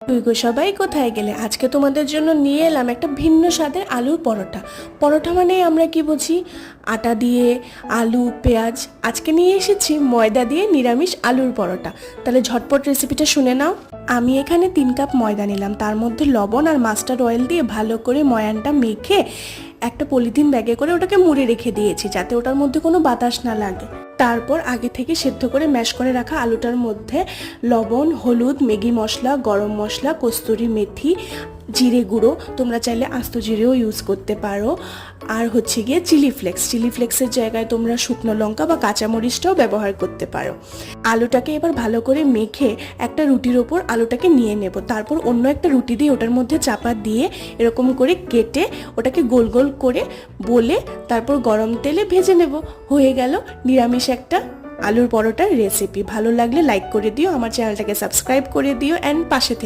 তুই গো সবাই কোথায় গেলে? আজকে তোমাদের জন্য নিয়ে এলাম একটা ভিন্ন স্বাদের আলুর পরোটা। পরোটা মানে আমরা কি বুঝি? আটা দিয়ে আলু পেঁয়াজ। আজকে নিয়ে এসেছি ময়দা দিয়ে নিরামিষ আলুর পরোটা। তাহলে ঝটপট রেসিপিটা শুনে নাও। আমি এখানে 3 কাপ ময়দা নিলাম, তার মধ্যে লবণ আর মাস্টার্ড অয়েল দিয়ে ভালো করে ময়ানটা মেখে একটা পলিথিন ব্যাগে করে ওটাকে মুড়ে রেখে দিয়েছি, যাতে ওটার মধ্যে কোনো বাতাস না লাগে। তারপর আগে থেকে সেদ্ধ করে ম্যাশ করে রাখা আলুটার মধ্যে লবণ, হলুদ, ম্যাগি মশলা, গরম মশলা, কস্তুরি মেথি, জিরে গুঁড়ো, তোমরা চাইলে আস্ত জিরেও ইউজ করতে পারো, আর হচ্ছে গিয়ে চিলি ফ্লেক্সের জায়গায় তোমরা শুকনো লঙ্কা বা কাঁচামরিচটাও ব্যবহার করতে পারো। আলুটাকে এবার ভালো করে মেখে একটা রুটির ওপর আলুটাকে নিয়ে নেব, তারপর অন্য একটা রুটি দিয়ে ওটার মধ্যে চাপা দিয়ে এরকম করে কেটে ওটাকে গোল গোল করে বলে তারপর গরম তেলে ভেজে নেব। হয়ে গেল নিরামিষ একটা আলুর পরোটার রেসিপি। ভালো লাগলে লাইক করে দিও, আমার চ্যানেলটাকে সাবস্ক্রাইব করে দিও অ্যান্ড পাশে থেকে